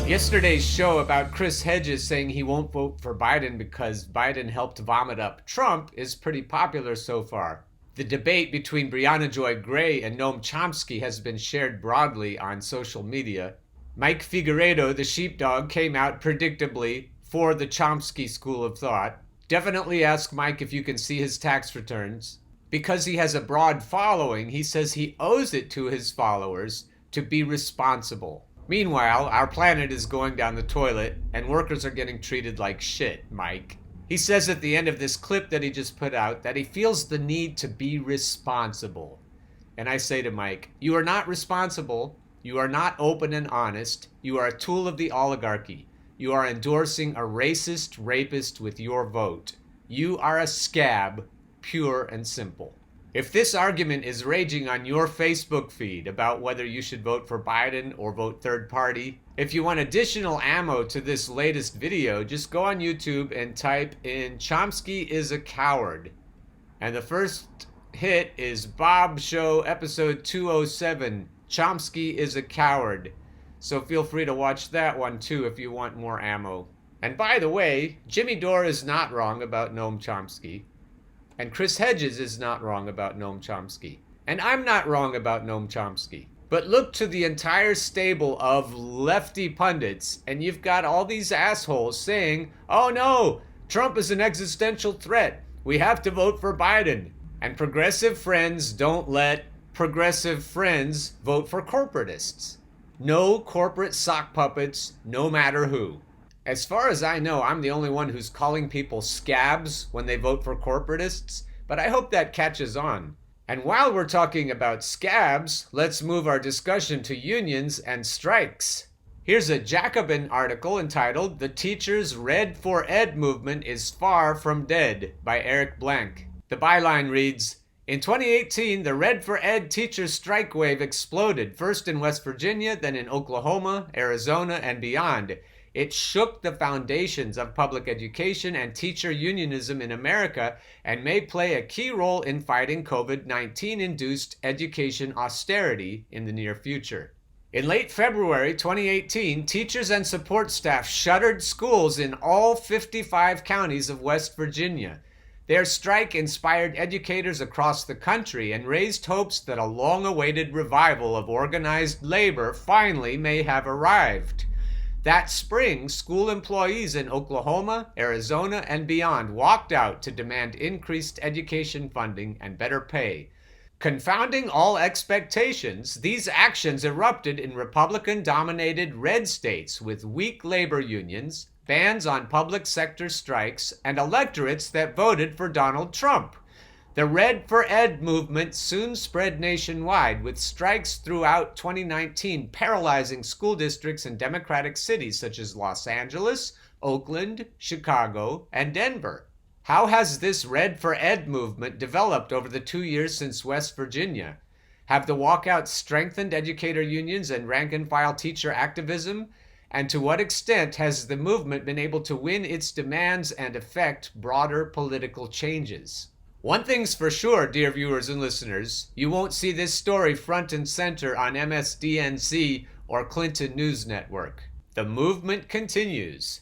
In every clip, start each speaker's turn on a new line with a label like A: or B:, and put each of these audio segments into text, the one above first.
A: Yesterday's show about Chris Hedges saying he won't vote for Biden because Biden helped vomit up Trump is pretty popular so far. The debate between Brianna Joy Gray and Noam Chomsky has been shared broadly on social media. Mike Figueredo, the sheepdog, came out predictably for the Chomsky school of thought. Definitely ask Mike if you can see his tax returns. Because he has a broad following, he says he owes it to his followers to be responsible. Meanwhile, our planet is going down the toilet and workers are getting treated like shit, Mike. He says at the end of this clip that he just put out that he feels the need to be responsible. And I say to Mike, you are not responsible. You are not open and honest. You are a tool of the oligarchy. You are endorsing a racist rapist with your vote. You are a scab, pure and simple. If this argument is raging on your Facebook feed about whether you should vote for Biden or vote third party, if you want additional ammo to this latest video, just go on YouTube and type in Chomsky is a coward. And the first hit is Bob Show episode 207, Chomsky is a coward. So feel free to watch that one too if you want more ammo. And by the way, Jimmy Dore is not wrong about Noam Chomsky. And Chris Hedges is not wrong about Noam Chomsky. And I'm not wrong about Noam Chomsky. But look to the entire stable of lefty pundits, and you've got all these assholes saying, oh no, Trump is an existential threat. We have to vote for Biden. And progressive friends don't let progressive friends vote for corporatists. No corporate sock puppets, no matter who. As far as I know, I'm the only one who's calling people scabs when they vote for corporatists, but I hope that catches on. And while we're talking about scabs, let's move our discussion to unions and strikes. Here's a Jacobin article entitled The Teachers' Red for Ed Movement is Far from Dead by Eric Blank. The byline reads, in 2018, the Red for Ed teachers' strike wave exploded, first in West Virginia, then in Oklahoma, Arizona, and beyond. It shook the foundations of public education and teacher unionism in America and may play a key role in fighting COVID-19-induced education austerity in the near future. In late February 2018, teachers and support staff shuttered schools in all 55 counties of West Virginia. Their strike inspired educators across the country and raised hopes that a long-awaited revival of organized labor finally may have arrived. That spring, school employees in Oklahoma, Arizona, and beyond walked out to demand increased education funding and better pay. Confounding all expectations, these actions erupted in Republican-dominated red states with weak labor unions, bans on public sector strikes, and electorates that voted for Donald Trump. The Red for Ed movement soon spread nationwide, with strikes throughout 2019 paralyzing school districts in Democratic cities such as Los Angeles, Oakland, Chicago, and Denver. How has this Red for Ed movement developed over the 2 years since West Virginia? Have the walkouts strengthened educator unions and rank-and-file teacher activism? And to what extent has the movement been able to win its demands and effect broader political changes? One thing's for sure, dear viewers and listeners, you won't see this story front and center on MSDNC or Clinton News Network. The movement continues.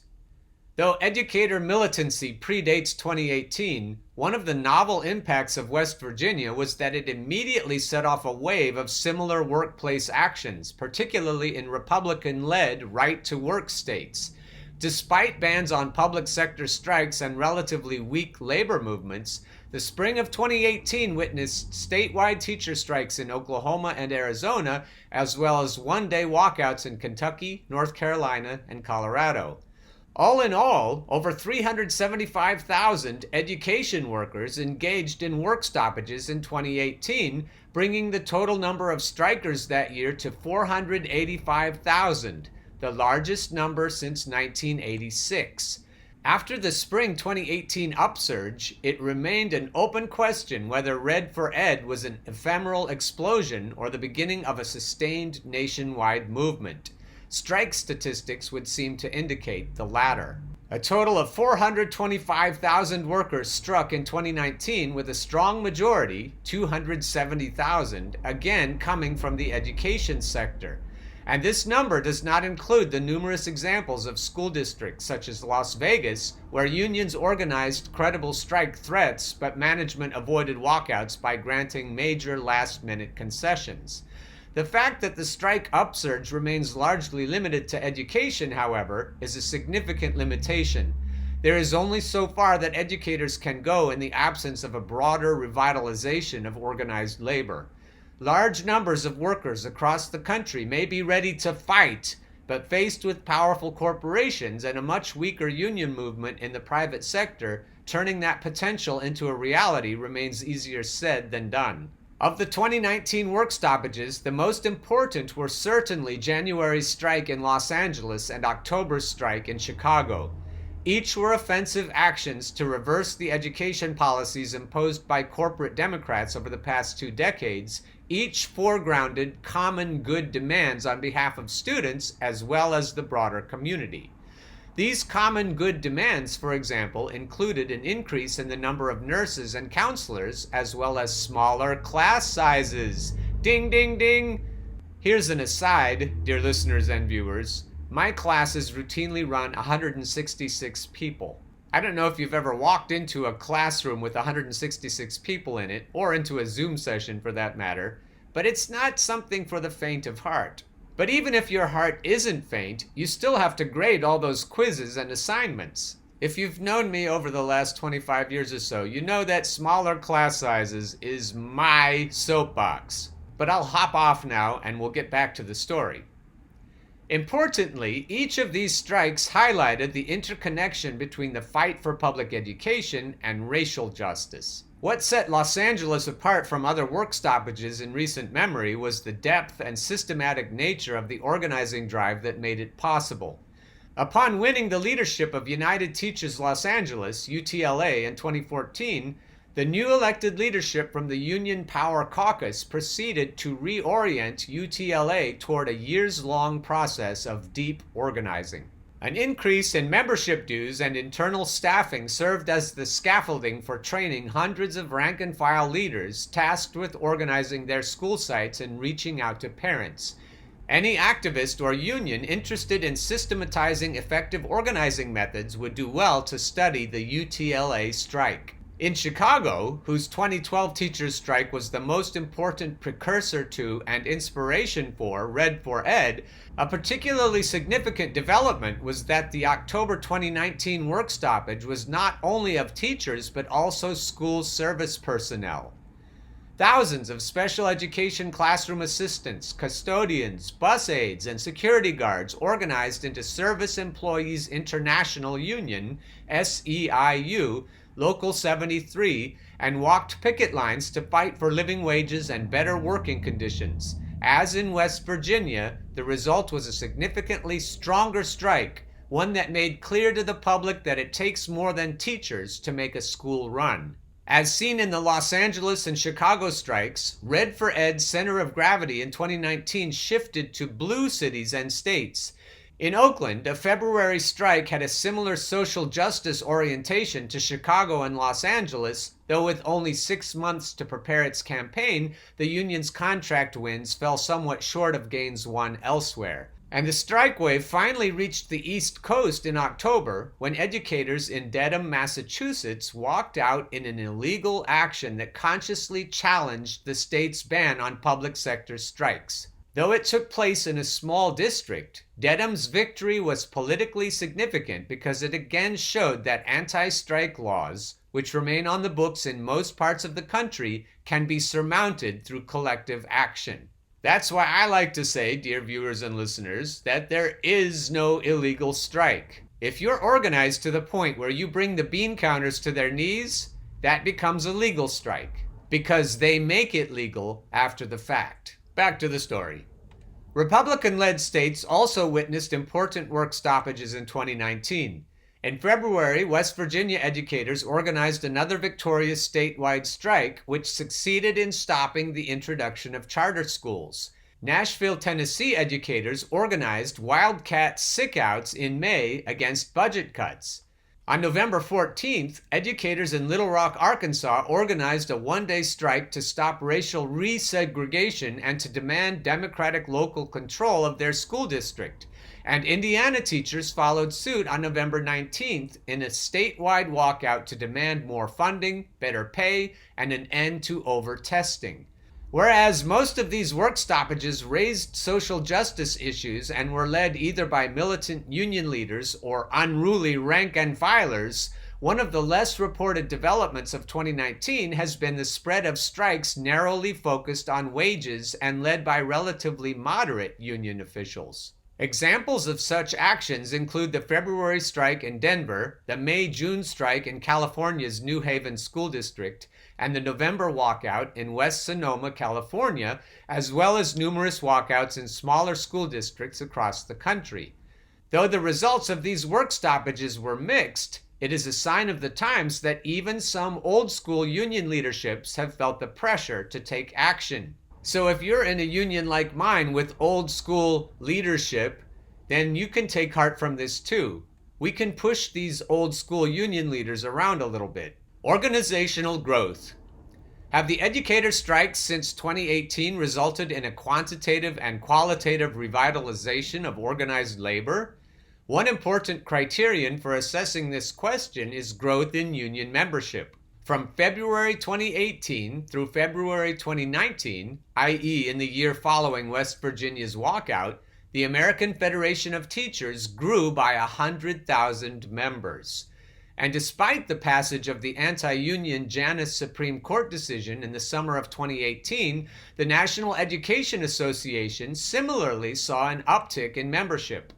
A: Though educator militancy predates 2018, one of the novel impacts of West Virginia was that it immediately set off a wave of similar workplace actions, particularly in Republican-led right-to-work states. Despite bans on public sector strikes and relatively weak labor movements, the spring of 2018 witnessed statewide teacher strikes in Oklahoma and Arizona, as well as one-day walkouts in Kentucky, North Carolina, and Colorado. All in all, over 375,000 education workers engaged in work stoppages in 2018, bringing the total number of strikers that year to 485,000, the largest number since 1986. After the spring 2018 upsurge, it remained an open question whether Red for Ed was an ephemeral explosion or the beginning of a sustained nationwide movement. Strike statistics would seem to indicate the latter. A total of 425,000 workers struck in 2019, with a strong majority, 270,000, again coming from the education sector. And this number does not include the numerous examples of school districts such as Las Vegas, where unions organized credible strike threats, but management avoided walkouts by granting major last-minute concessions. The fact that the strike upsurge remains largely limited to education, however, is a significant limitation. There is only so far that educators can go in the absence of a broader revitalization of organized labor. Large numbers of workers across the country may be ready to fight, but faced with powerful corporations and a much weaker union movement in the private sector, turning that potential into a reality remains easier said than done. Of the 2019 work stoppages, the most important were certainly January's strike in Los Angeles and October's strike in Chicago. Each were offensive actions to reverse the education policies imposed by corporate Democrats over the past 2 decades, each foregrounded common good demands on behalf of students as well as the broader community. These common good demands, for example, included an increase in the number of nurses and counselors, as well as smaller class sizes. Ding, ding, ding! Here's an aside, dear listeners and viewers. My classes routinely run 166 people. I don't know if you've ever walked into a classroom with 166 people in it, or into a Zoom session for that matter, but it's not something for the faint of heart. But even if your heart isn't faint, you still have to grade all those quizzes and assignments. If you've known me over the last 25 years or so, you know that smaller class sizes is my soapbox. But I'll hop off now and we'll get back to the story. Importantly, each of these strikes highlighted the interconnection between the fight for public education and racial justice. What set Los Angeles apart from other work stoppages in recent memory was the depth and systematic nature of the organizing drive that made it possible. Upon winning the leadership of United Teachers Los Angeles, UTLA, in 2014, the new elected leadership from the Union Power Caucus proceeded to reorient UTLA toward a years-long process of deep organizing. An increase in membership dues and internal staffing served as the scaffolding for training hundreds of rank-and-file leaders tasked with organizing their school sites and reaching out to parents. Any activist or union interested in systematizing effective organizing methods would do well to study the UTLA strike. In Chicago, whose 2012 teachers' strike was the most important precursor to and inspiration for Red for Ed, a particularly significant development was that the October 2019 work stoppage was not only of teachers but also school service personnel. Thousands of special education classroom assistants, custodians, bus aides, and security guards organized into Service Employees International Union, SEIU, Local 73, and walked picket lines to fight for living wages and better working conditions. As in West Virginia, the result was a significantly stronger strike, one that made clear to the public that it takes more than teachers to make a school run. As seen in the Los Angeles and Chicago strikes, Red for Ed's center of gravity in 2019 shifted to blue cities and states. In Oakland, a February strike had a similar social justice orientation to Chicago and Los Angeles, though with only 6 months to prepare its campaign, the union's contract wins fell somewhat short of gains won elsewhere. And the strike wave finally reached the East Coast in October, when educators in Dedham, Massachusetts walked out in an illegal action that consciously challenged the state's ban on public sector strikes. Though it took place in a small district, Dedham's victory was politically significant because it again showed that anti-strike laws, which remain on the books in most parts of the country, can be surmounted through collective action. That's why I like to say, dear viewers and listeners, that there is no illegal strike. If you're organized to the point where you bring the bean counters to their knees, that becomes a legal strike, because they make it legal after the fact. Back to the story. Republican-led states also witnessed important work stoppages in 2019. In February, West Virginia educators organized another victorious statewide strike, which succeeded in stopping the introduction of charter schools. Nashville, Tennessee educators organized Wildcat sickouts in May against budget cuts. On November 14th, educators in Little Rock, Arkansas organized a one-day strike to stop racial resegregation and to demand democratic local control of their school district. And Indiana teachers followed suit on November 19th in a statewide walkout to demand more funding, better pay, and an end to over-testing. Whereas most of these work stoppages raised social justice issues and were led either by militant union leaders or unruly rank and filers, one of the less reported developments of 2019 has been the spread of strikes narrowly focused on wages and led by relatively moderate union officials. Examples of such actions include the February strike in Denver, the May-June strike in California's New Haven School District, and the November walkout in West Sonoma, California, as well as numerous walkouts in smaller school districts across the country. Though the results of these work stoppages were mixed, it is a sign of the times that even some old-school union leaderships have felt the pressure to take action. So if you're in a union like mine with old-school leadership, then you can take heart from this too. We can push these old-school union leaders around a little bit. Organizational growth. Have the educator strikes since 2018 resulted in a quantitative and qualitative revitalization of organized labor? One important criterion for assessing this question is growth in union membership. From February 2018 through February 2019, i.e. in the year following West Virginia's walkout, the American Federation of Teachers grew by 100,000 members. And despite the passage of the anti-union Janus Supreme Court decision in the summer of 2018, the National Education Association similarly saw an uptick in membership.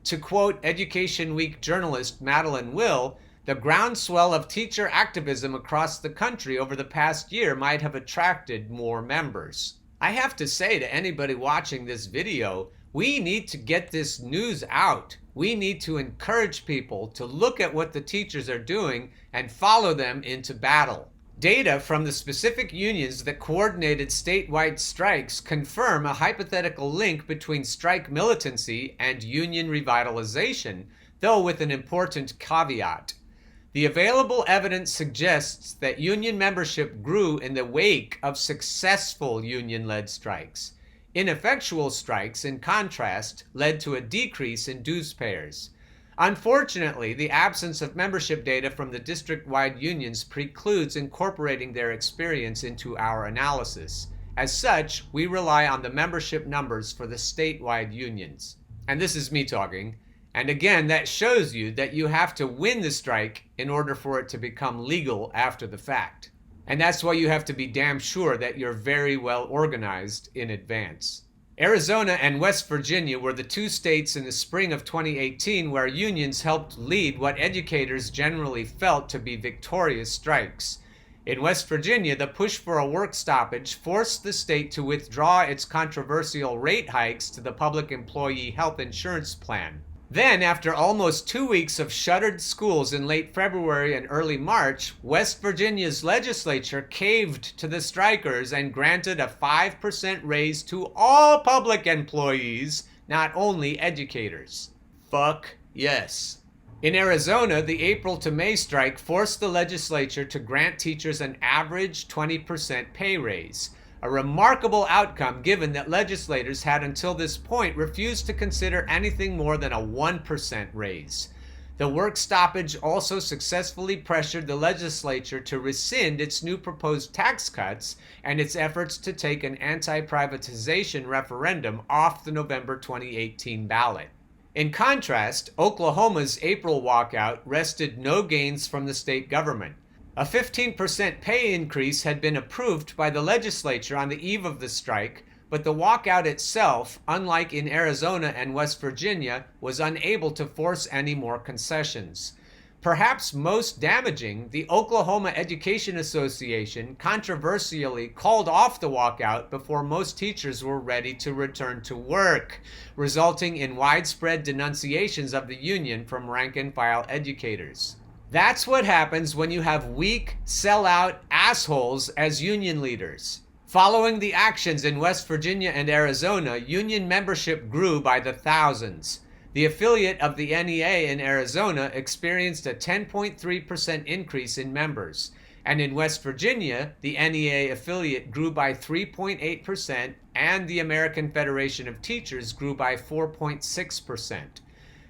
A: To quote Education Week journalist Madeline Will, the groundswell of teacher activism across the country over the past year might have attracted more members. I have to say to anybody watching this video, we need to get this news out. We need to encourage people to look at what the teachers are doing and follow them into battle. Data from the specific unions that coordinated statewide strikes confirm a hypothetical link between strike militancy and union revitalization, though with an important caveat. The available evidence suggests that union membership grew in the wake of successful union-led strikes. Ineffectual strikes, in contrast, led to a decrease in dues payers. Unfortunately, the absence of membership data from the district-wide unions precludes incorporating their experience into our analysis. As such, we rely on the membership numbers for the statewide unions. And this is me talking. And again, that shows you that you have to win the strike in order for it to become legal after the fact. And that's why you have to be damn sure that you're very well organized in advance. Arizona and West Virginia were the two states in the spring of 2018 where unions helped lead what educators generally felt to be victorious strikes. In West Virginia, the push for a work stoppage forced the state to withdraw its controversial rate hikes to the Public Employee Health Insurance Plan. Then, after almost 2 weeks of shuttered schools in late February and early March, West Virginia's legislature caved to the strikers and granted a 5% raise to all public employees, not only educators. Fuck yes. In Arizona, the April to May strike forced the legislature to grant teachers an average 20% pay raise. A remarkable outcome given that legislators had until this point refused to consider anything more than a 1% raise. The work stoppage also successfully pressured the legislature to rescind its new proposed tax cuts and its efforts to take an anti-privatization referendum off the November 2018 ballot. In contrast, Oklahoma's April walkout wrested no gains from the state government. A 15% pay increase had been approved by the legislature on the eve of the strike, but the walkout itself, unlike in Arizona and West Virginia, was unable to force any more concessions. Perhaps most damaging, the Oklahoma Education Association controversially called off the walkout before most teachers were ready to return to work, resulting in widespread denunciations of the union from rank-and-file educators. That's what happens when you have weak, sellout assholes as union leaders. Following the actions in West Virginia and Arizona, union membership grew by the thousands. The affiliate of the NEA in Arizona experienced a 10.3% increase in members, and in West Virginia, the NEA affiliate grew by 3.8%, and the American Federation of Teachers grew by 4.6%.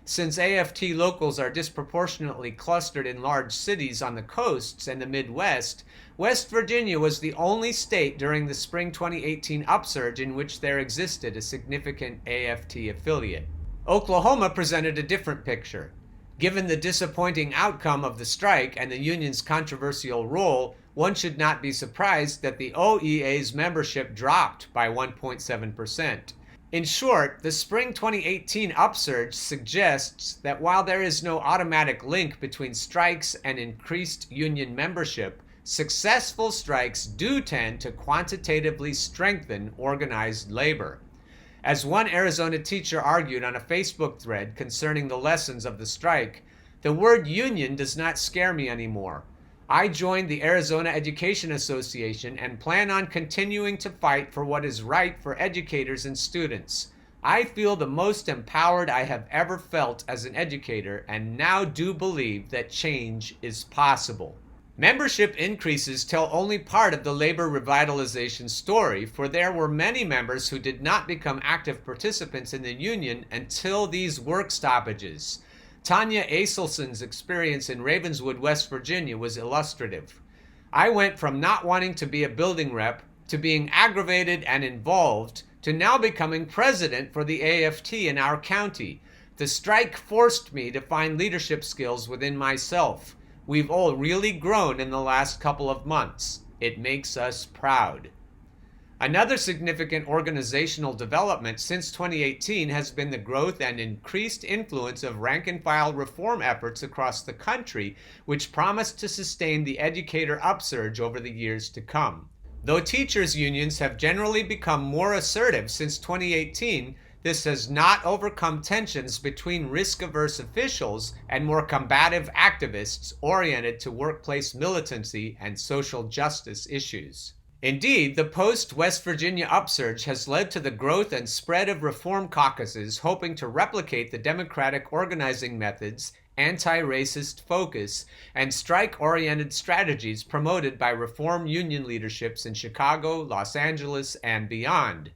A: Since AFT locals are disproportionately clustered in large cities on the coasts and the Midwest, West Virginia was the only state during the spring 2018 upsurge in which there existed a significant AFT affiliate. Oklahoma presented a different picture. Given the disappointing outcome of the strike and the union's controversial role, one should not be surprised that the OEA's membership dropped by 1.7%. In short, the spring 2018 upsurge suggests that while there is no automatic link between strikes and increased union membership, successful strikes do tend to quantitatively strengthen organized labor. As one Arizona teacher argued on a Facebook thread concerning the lessons of the strike, the word union does not scare me anymore. I joined the Arizona Education Association and plan on continuing to fight for what is right for educators and students. I feel the most empowered I have ever felt as an educator and now do believe that change is possible. Membership increases tell only part of the labor revitalization story, for there were many members who did not become active participants in the union until these work stoppages. Tanya Aselson's experience in Ravenswood, West Virginia was illustrative. I went from not wanting to be a building rep to being aggravated and involved to now becoming president for the AFT in our county. The strike forced me to find leadership skills within myself. We've all really grown in the last couple of months. It makes us proud. Another significant organizational development since 2018 has been the growth and increased influence of rank-and-file reform efforts across the country, which promise to sustain the educator upsurge over the years to come. Though teachers' unions have generally become more assertive since 2018, this has not overcome tensions between risk-averse officials and more combative activists oriented to workplace militancy and social justice issues. Indeed, the post-West Virginia upsurge has led to the growth and spread of reform caucuses hoping to replicate the democratic organizing methods, anti-racist focus, and strike-oriented strategies promoted by reform union leaderships in Chicago, Los Angeles, and beyond.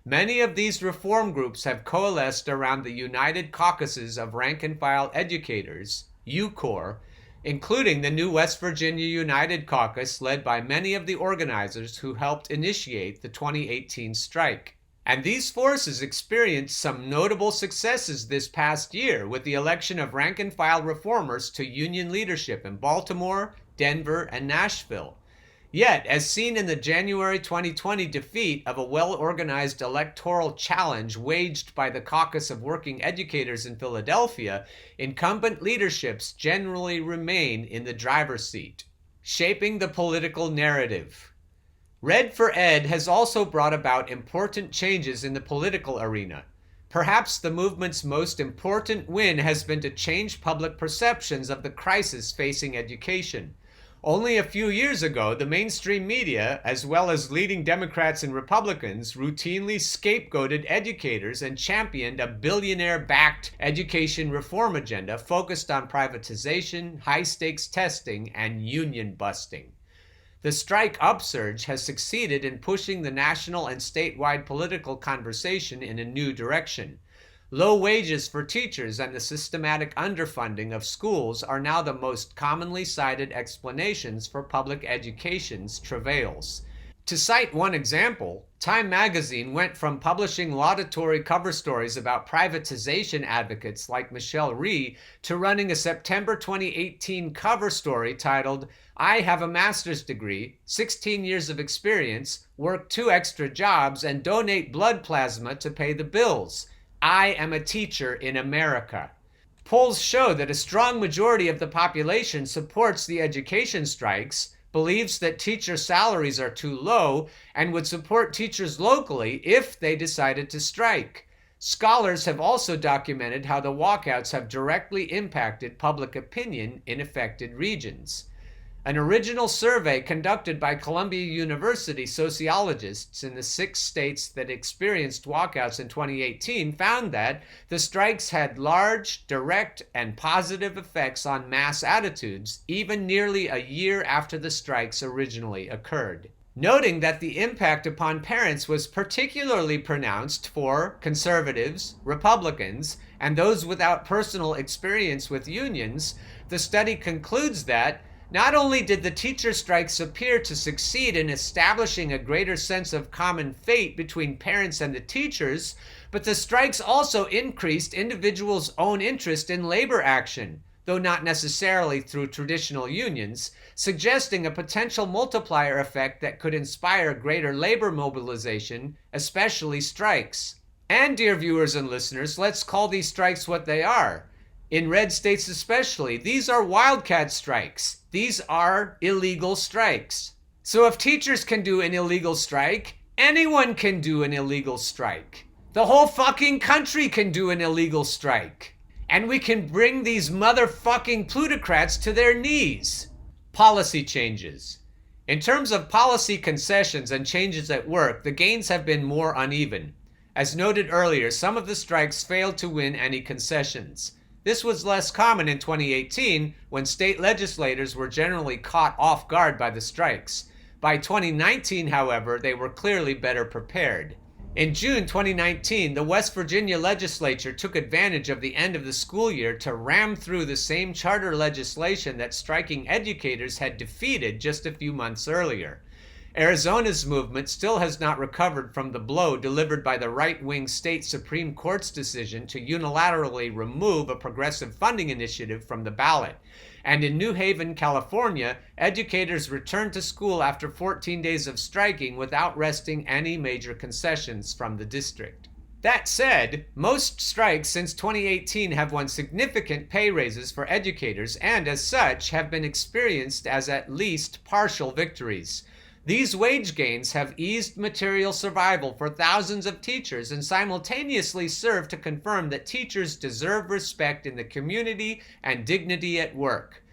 A: Many of these reform groups have coalesced around the United Caucuses of Rank-and-File Educators, UCOR, including the new West Virginia United Caucus led by many of the organizers who helped initiate the 2018 strike. And these forces experienced some notable successes this past year with the election of rank-and-file reformers to union leadership in Baltimore, Denver, and Nashville. Yet, as seen in the January 2020 defeat of a well-organized electoral challenge waged by the Caucus of Working Educators in Philadelphia, incumbent leaderships generally remain in the driver's seat, shaping the political narrative. Red for Ed has also brought about important changes in the political arena. Perhaps the movement's most important win has been to change public perceptions of the crisis facing education. Only a few years ago, the mainstream media, as well as leading Democrats and Republicans, routinely scapegoated educators and championed a billionaire-backed education reform agenda focused on privatization, high-stakes testing, and union busting. The strike upsurge has succeeded in pushing the national and statewide political conversation in a new direction. Low wages for teachers and the systematic underfunding of schools are now the most commonly cited explanations for public education's travails. To cite one example, Time magazine went from publishing laudatory cover stories about privatization advocates like Michelle Rhee to running a September 2018 cover story titled, "I have a master's degree, 16 years of experience, work 2 extra jobs, and donate blood plasma to pay the bills. I am a teacher in America." Polls show that a strong majority of the population supports the education strikes, believes that teacher salaries are too low, and would support teachers locally if they decided to strike. Scholars have also documented how the walkouts have directly impacted public opinion in affected regions. An original survey conducted by Columbia University sociologists in the 6 states that experienced walkouts in 2018 found that the strikes had large, direct, and positive effects on mass attitudes, even nearly a year after the strikes originally occurred. Noting that the impact upon parents was particularly pronounced for conservatives, Republicans, and those without personal experience with unions, the study concludes that not only did the teacher strikes appear to succeed in establishing a greater sense of common fate between parents and the teachers, but the strikes also increased individuals' own interest in labor action, though not necessarily through traditional unions, suggesting a potential multiplier effect that could inspire greater labor mobilization, especially strikes. And, dear viewers and listeners, let's call these strikes what they are. In red states especially, these are wildcat strikes. These are illegal strikes. So if teachers can do an illegal strike, anyone can do an illegal strike. The whole fucking country can do an illegal strike. And we can bring these motherfucking plutocrats to their knees. Policy changes. In terms of policy concessions and changes at work, the gains have been more uneven. As noted earlier, some of the strikes failed to win any concessions. This was less common in 2018, when state legislators were generally caught off guard by the strikes. By 2019, however, they were clearly better prepared. In June 2019, the West Virginia legislature took advantage of the end of the school year to ram through the same charter legislation that striking educators had defeated just a few months earlier. Arizona's movement still has not recovered from the blow delivered by the right-wing state Supreme Court's decision to unilaterally remove a progressive funding initiative from the ballot. And in New Haven, California, educators returned to school after 14 days of striking without wresting any major concessions from the district. That said, most strikes since 2018 have won significant pay raises for educators and, as such, have been experienced as at least partial victories. These wage gains have eased material survival for thousands of teachers and simultaneously serve to confirm that teachers deserve respect in the community and dignity at work.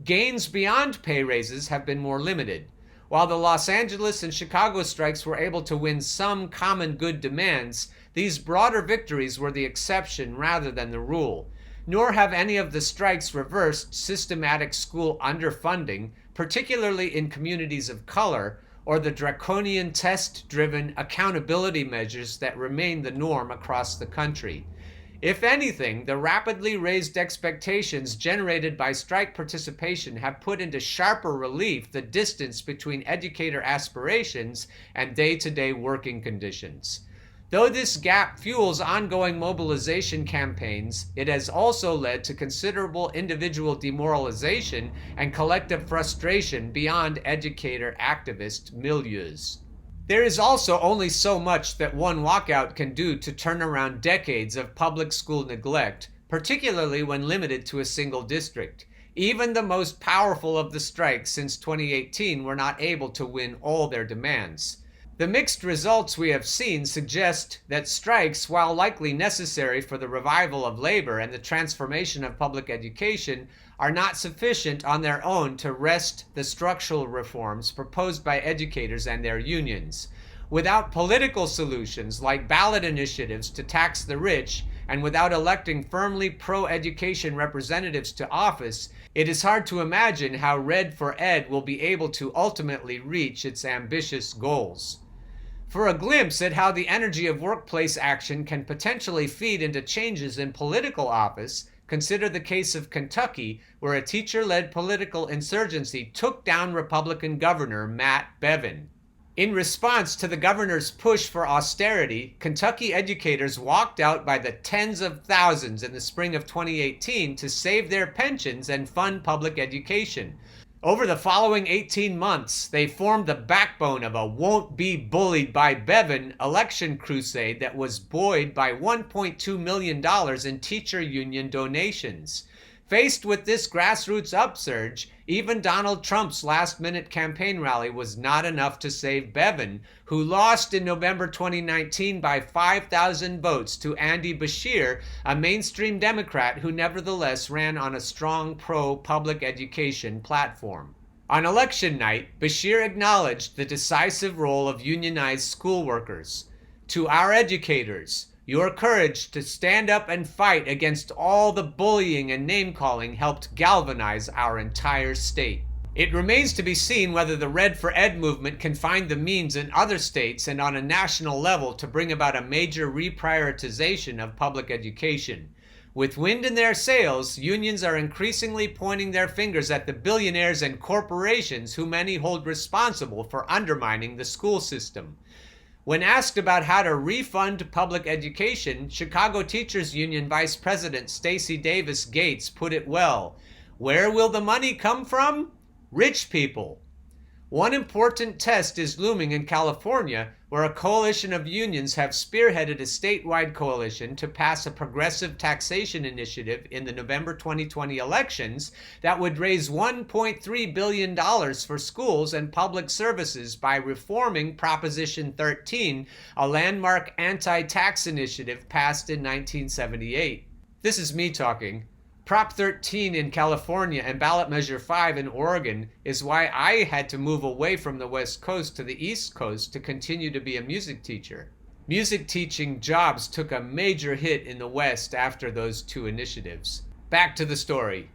A: Gains beyond pay raises have been more limited. While the Los Angeles and Chicago strikes were able to win some common good demands, these broader victories were the exception rather than the rule. Nor have any of the strikes reversed systematic school underfunding, particularly in communities of color, or the draconian test-driven accountability measures that remain the norm across the country. If anything, the rapidly raised expectations generated by strike participation have put into sharper relief the distance between educator aspirations and day-to-day working conditions. Though this gap fuels ongoing mobilization campaigns, it has also led to considerable individual demoralization and collective frustration beyond educator activist milieus. There is also only so much that one walkout can do to turn around decades of public school neglect, particularly when limited to a single district. Even the most powerful of the strikes since 2018 were not able to win all their demands. The mixed results we have seen suggest that strikes, while likely necessary for the revival of labor and the transformation of public education, are not sufficient on their own to wrest the structural reforms proposed by educators and their unions. Without political solutions like ballot initiatives to tax the rich, and without electing firmly pro-education representatives to office, it is hard to imagine how Red for Ed will be able to ultimately reach its ambitious goals. For a glimpse at how the energy of workplace action can potentially feed into changes in political office, consider the case of Kentucky, where a teacher-led political insurgency took down Republican Governor Matt Bevin. In response to the governor's push for austerity, Kentucky educators walked out by the tens of thousands in the spring of 2018 to save their pensions and fund public education. Over the following 18 months, they formed the backbone of a won't be bullied by Bevin election crusade that was buoyed by $1.2 million in teacher union donations. Faced with this grassroots upsurge, even Donald Trump's last-minute campaign rally was not enough to save Bevin, who lost in November 2019 by 5,000 votes to Andy Beshear, a mainstream Democrat who nevertheless ran on a strong pro-public education platform. On election night, Beshear acknowledged the decisive role of unionized school workers. To our educators, your courage to stand up and fight against all the bullying and name-calling helped galvanize our entire state. It remains to be seen whether the Red for Ed movement can find the means in other states and on a national level to bring about a major reprioritization of public education. With wind in their sails, unions are increasingly pointing their fingers at the billionaires and corporations who many hold responsible for undermining the school system. When asked about how to refund public education, Chicago Teachers Union Vice President Stacey Davis Gates put it well. Where will the money come from? Rich people. One important test is looming in California, where a coalition of unions have spearheaded a statewide coalition to pass a progressive taxation initiative in the November 2020 elections that would raise $1.3 billion for schools and public services by reforming Proposition 13, a landmark anti-tax initiative passed in 1978. This is me talking. Prop 13 in California and Ballot Measure 5 in Oregon is why I had to move away from the West Coast to the East Coast to continue to be a music teacher. Music teaching jobs took a major hit in the West after those two initiatives. Back to the story.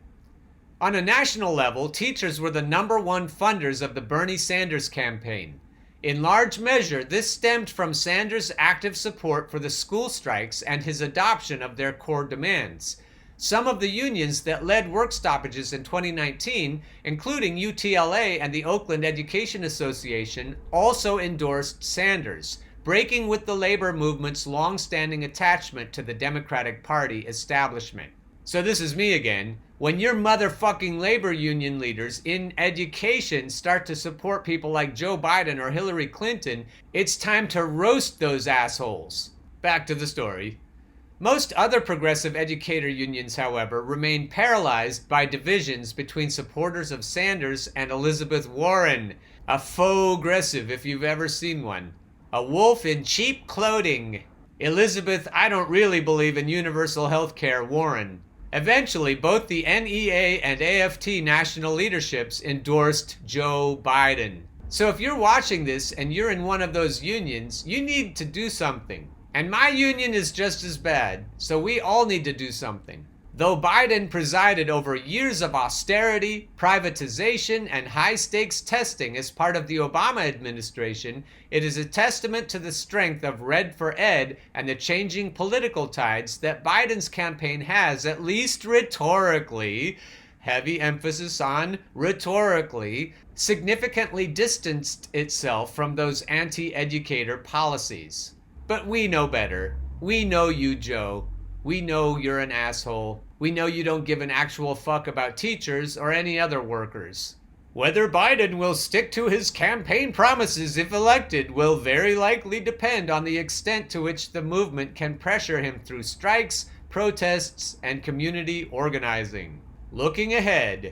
A: On a national level, teachers were the #1 funders of the Bernie Sanders campaign. In large measure, this stemmed from Sanders' active support for the school strikes and his adoption of their core demands. Some of the unions that led work stoppages in 2019, including UTLA and the Oakland Education Association, also endorsed Sanders, breaking with the labor movement's long-standing attachment to the Democratic Party establishment. So this is me again. When your motherfucking labor union leaders in education start to support people like Joe Biden or Hillary Clinton, it's time to roast those assholes. Back to the story. Most other progressive educator unions, however, remain paralyzed by divisions between supporters of Sanders and Elizabeth Warren, a faux-gressive if you've ever seen one. A wolf in cheap clothing. Elizabeth, I don't really believe in universal health care, Warren. Eventually, both the NEA and AFT national leaderships endorsed Joe Biden. So if you're watching this and you're in one of those unions, you need to do something. And my union is just as bad, so we all need to do something. Though Biden presided over years of austerity, privatization, and high-stakes testing as part of the Obama administration, it is a testament to the strength of Red for Ed and the changing political tides that Biden's campaign has, at least rhetorically, heavy emphasis on rhetorically, significantly distanced itself from those anti-educator policies. But we know better. We know you, Joe. We know you're an asshole. We know you don't give an actual fuck about teachers or any other workers. Whether Biden will stick to his campaign promises if elected will very likely depend on the extent to which the movement can pressure him through strikes, protests, and community organizing. Looking ahead,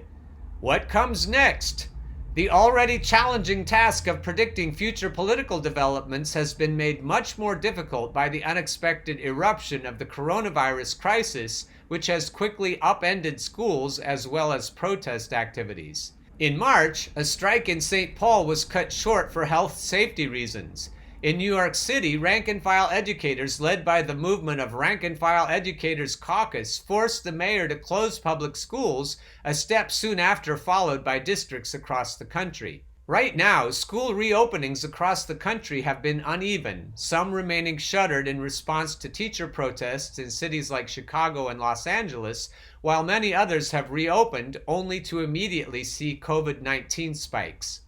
A: what comes next? The already challenging task of predicting future political developments has been made much more difficult by the unexpected eruption of the coronavirus crisis, which has quickly upended schools as well as protest activities. In March, a strike in St. Paul was cut short for health safety reasons. In New York City, rank-and-file educators led by the movement of Rank-and-File Educators Caucus forced the mayor to close public schools, a step soon after followed by districts across the country. Right now, school reopenings across the country have been uneven, some remaining shuttered in response to teacher protests in cities like Chicago and Los Angeles, while many others have reopened only to immediately see COVID-19 spikes.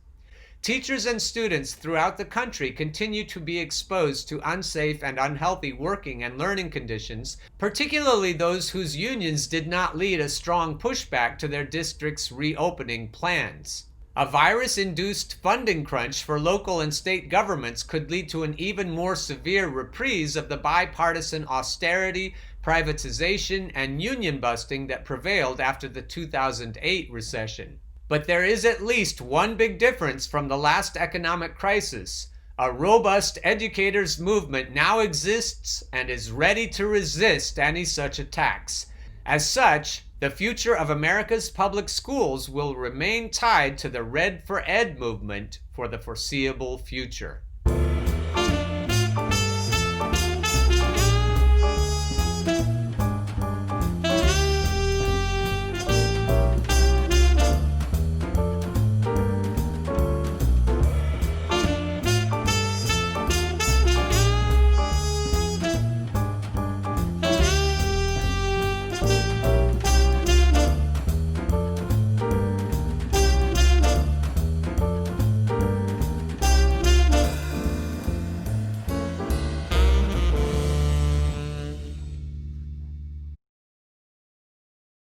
A: Teachers and students throughout the country continue to be exposed to unsafe and unhealthy working and learning conditions, particularly those whose unions did not lead a strong pushback to their district's reopening plans. A virus-induced funding crunch for local and state governments could lead to an even more severe reprise of the bipartisan austerity, privatization, and union busting that prevailed after the 2008 recession. But there is at least one big difference from the last economic crisis. A robust educators movement now exists and is ready to resist any such attacks. As such, The future of America's public schools will remain tied to the Red for Ed movement for the foreseeable future.